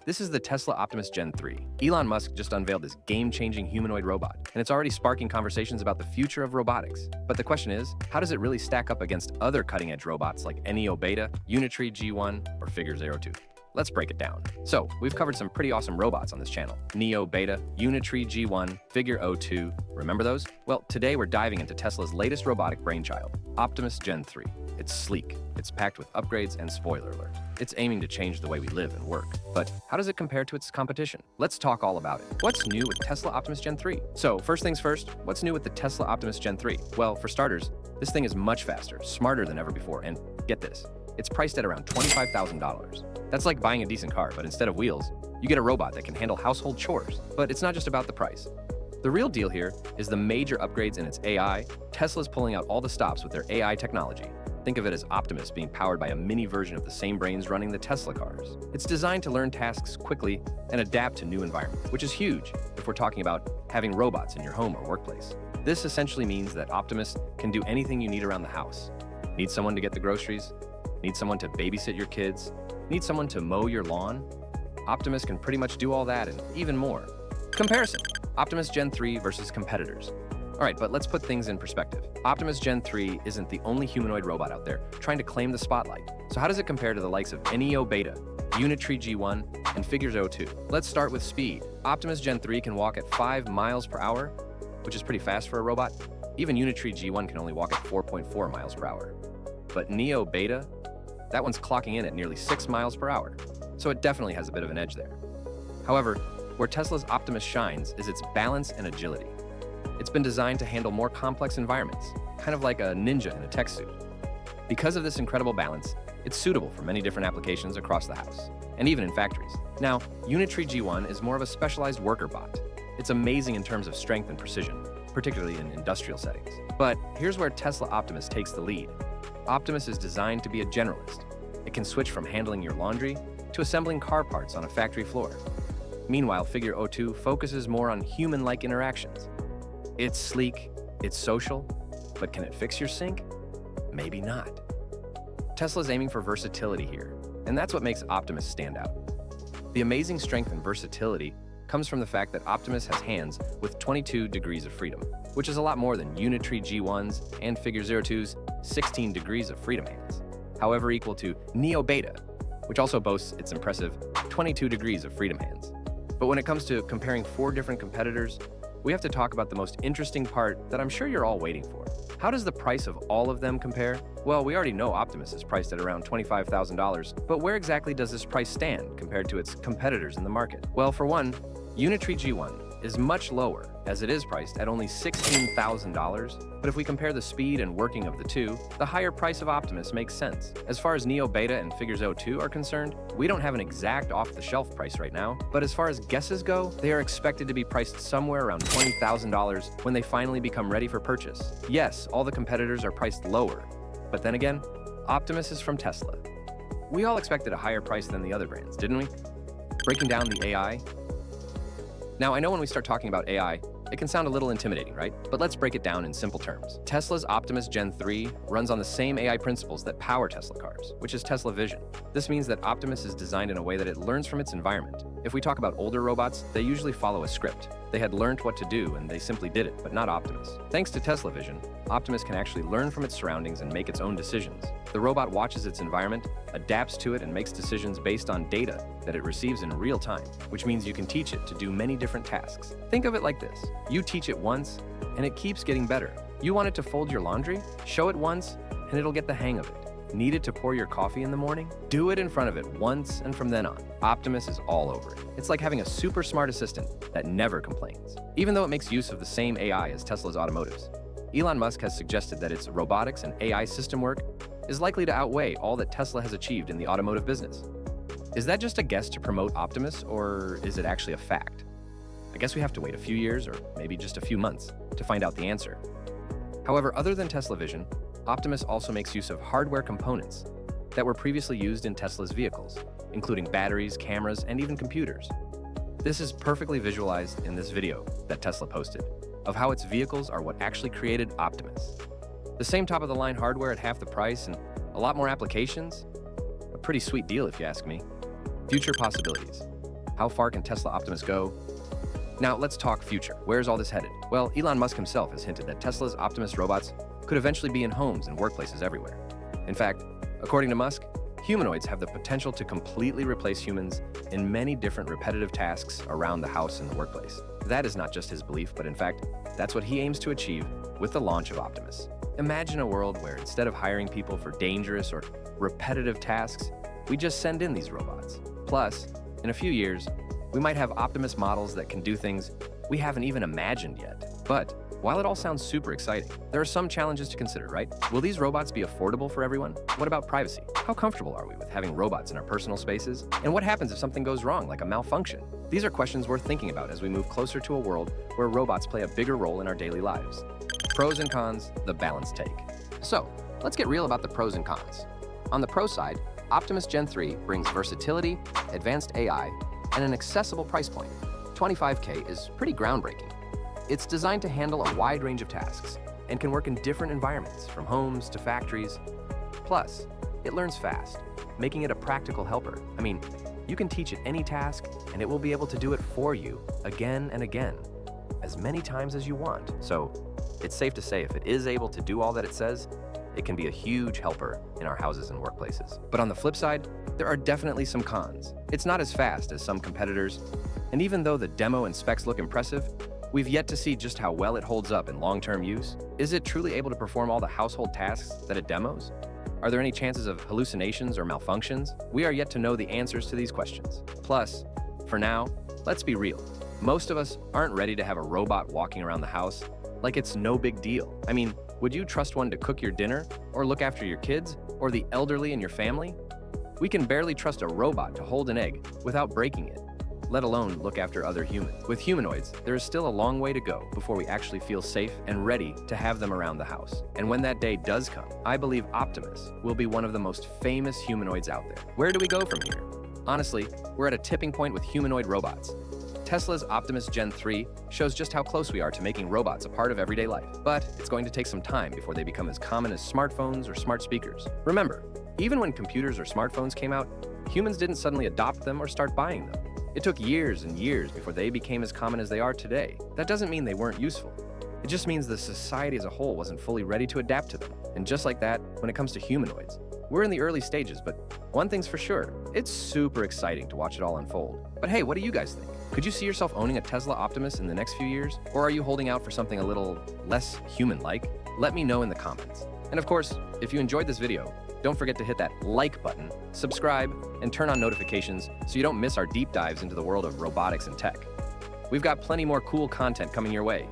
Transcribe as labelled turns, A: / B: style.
A: This is the Tesla Optimus Gen 3. Elon Musk just unveiled this game-changing humanoid robot, and it's already sparking conversations about the future of robotics. But the question is, how does it really stack up against other cutting-edge robots like Neo Beta, Unitree G1, or Figure 02? Let's break it down. So, we've covered some pretty awesome robots on this channel. Neo Beta, Unitree G1, Figure 02. Remember those? Well, today we're diving into Tesla's latest robotic brainchild, Optimus Gen 3. It's sleek, it's packed with upgrades, and spoiler alert, it's aiming to change the way we live and work. But how does it compare to its competition? Let's talk all about it. What's new with Tesla Optimus Gen 3? So, first things first, what's new with the Tesla Optimus Gen 3? Well, for starters, this thing is much faster, smarter than ever before, and get this, it's priced at around $25,000. That's like buying a decent car, but instead of wheels, you get a robot that can handle household chores. But it's not just about the price. The real deal here is the major upgrades in its AI. Tesla's pulling out all the stops with their AI technology. Think of it as Optimus being powered by a mini version of the same brains running the Tesla cars. It's designed to learn tasks quickly and adapt to new environments, which is huge if we're talking about having robots in your home or workplace. This essentially means that Optimus can do anything you need around the house. Need someone to get the groceries? Need someone to babysit your kids? Need someone to mow your lawn? Optimus can pretty much do all that and even more. Comparison: Optimus Gen 3 versus competitors. All right, but let's put things in perspective. Optimus Gen 3 isn't the only humanoid robot out there trying to claim the spotlight. So how does it compare to the likes of Neo Beta, Unitree G1, and Figure 02? Let's start with speed. Optimus Gen 3 can walk at 5 miles per hour, which is pretty fast for a robot. Even Unitree G1 can only walk at 4.4 miles per hour. But Neo Beta, that one's clocking in at nearly 6 miles per hour. So it definitely has a bit of an edge there. However, where Tesla's Optimus shines is its balance and agility. It's been designed to handle more complex environments, kind of like a ninja in a tech suit. Because of this incredible balance, it's suitable for many different applications across the house, and even in factories. Now, Unitree G1 is more of a specialized worker bot. It's amazing in terms of strength and precision, particularly in industrial settings. But here's where Tesla Optimus takes the lead. Optimus is designed to be a generalist. It can switch from handling your laundry to assembling car parts on a factory floor. Meanwhile, Figure 02 focuses more on human-like interactions. It's sleek, it's social, but can it fix your sink? Maybe not. Tesla's aiming for versatility here, and that's what makes Optimus stand out. The amazing strength and versatility comes from the fact that Optimus has hands with 22 degrees of freedom, which is a lot more than Unitree G1's and Figure 02's 16 degrees of freedom hands. However, equal to Neo Beta, which also boasts its impressive 22 degrees of freedom hands. But when it comes to comparing 4 different competitors, we have to talk about the most interesting part that I'm sure you're all waiting for. How does the price of all of them compare? Well, we already know Optimus is priced at around $25,000, but where exactly does this price stand compared to its competitors in the market? Well, for one, Unitree G1 is much lower, as it is priced at only $16,000, but if we compare the speed and working of the two, the higher price of Optimus makes sense. As far as Neo Beta and Figure 02 are concerned, we don't have an exact off-the-shelf price right now, but as far as guesses go, they are expected to be priced somewhere around $20,000 when they finally become ready for purchase. Yes, all the competitors are priced lower, but then again, Optimus is from Tesla. We all expected a higher price than the other brands, didn't we? Breaking down the AI. Now, I know when we start talking about AI, it can sound a little intimidating, right? But let's break it down in simple terms. Tesla's Optimus Gen 3 runs on the same AI principles that power Tesla cars, which is Tesla Vision. This means that Optimus is designed in a way that it learns from its environment. If we talk about older robots, they usually follow a script. They had learned what to do and they simply did it, but not Optimus. Thanks to Tesla Vision, Optimus can actually learn from its surroundings and make its own decisions. The robot watches its environment, adapts to it, and makes decisions based on data that it receives in real time, which means you can teach it to do many different tasks. Think of it like this. You teach it once, and it keeps getting better. You want it to fold your laundry? Show it once, and it'll get the hang of it. Need it to pour your coffee in the morning? Do it in front of it once, and from then on, Optimus is all over it. It's like having a super smart assistant that never complains, even though it makes use of the same AI as Tesla's automotives. Elon Musk has suggested that its robotics and AI system work is likely to outweigh all that Tesla has achieved in the automotive business. Is that just a guess to promote Optimus, or is it actually a fact? I guess we have to wait a few years, or maybe just a few months, to find out the answer. However, other than Tesla Vision, Optimus also makes use of hardware components that were previously used in Tesla's vehicles, including batteries, cameras, and even computers. This is perfectly visualized in this video that Tesla posted, of how its vehicles are what actually created Optimus. The same top-of-the-line hardware at half the price and a lot more applications? A pretty sweet deal if you ask me. Future possibilities. How far can Tesla Optimus go? Now, let's talk future. Where's all this headed? Well, Elon Musk himself has hinted that Tesla's Optimus robots could eventually be in homes and workplaces everywhere. In fact, according to Musk, humanoids have the potential to completely replace humans in many different repetitive tasks around the house and the workplace. That is not just his belief, but in fact, that's what he aims to achieve with the launch of Optimus. Imagine a world where instead of hiring people for dangerous or repetitive tasks, we just send in these robots. Plus, in a few years, we might have Optimus models that can do things we haven't even imagined yet. But while it all sounds super exciting, there are some challenges to consider, right? Will these robots be affordable for everyone? What about privacy? How comfortable are we with having robots in our personal spaces? And what happens if something goes wrong, like a malfunction? These are questions worth thinking about as we move closer to a world where robots play a bigger role in our daily lives. Pros and cons, the balanced take. So, let's get real about the pros and cons. On the pro side, Optimus Gen 3 brings versatility, advanced AI, and an accessible price point. $25K is pretty groundbreaking. It's designed to handle a wide range of tasks and can work in different environments, from homes to factories. Plus, it learns fast, making it a practical helper. I mean, you can teach it any task, and it will be able to do it for you again and again, as many times as you want. So, it's safe to say if it is able to do all that it says, it can be a huge helper in our houses and workplaces. But on the flip side, there are definitely some cons. It's not as fast as some competitors, and even though the demo and specs look impressive, we've yet to see just how well it holds up in long-term use. Is it truly able to perform all the household tasks that it demos? Are there any chances of hallucinations or malfunctions? We are yet to know the answers to these questions. Plus, for now, let's be real. Most of us aren't ready to have a robot walking around the house like it's no big deal. I mean, would you trust one to cook your dinner, or look after your kids, or the elderly in your family? We can barely trust a robot to hold an egg without breaking it, let alone look after other humans. With humanoids, there is still a long way to go before we actually feel safe and ready to have them around the house. And when that day does come, I believe Optimus will be one of the most famous humanoids out there. Where do we go from here? Honestly, we're at a tipping point with humanoid robots. Tesla's Optimus Gen 3 shows just how close we are to making robots a part of everyday life. But it's going to take some time before they become as common as smartphones or smart speakers. Remember, even when computers or smartphones came out, humans didn't suddenly adopt them or start buying them. It took years and years before they became as common as they are today. That doesn't mean they weren't useful. It just means the society as a whole wasn't fully ready to adapt to them. And just like that, when it comes to humanoids, we're in the early stages, but one thing's for sure, it's super exciting to watch it all unfold. But hey, what do you guys think? Could you see yourself owning a Tesla Optimus in the next few years? Or are you holding out for something a little less human-like? Let me know in the comments. And of course, if you enjoyed this video, don't forget to hit that like button, subscribe, and turn on notifications so you don't miss our deep dives into the world of robotics and tech. We've got plenty more cool content coming your way.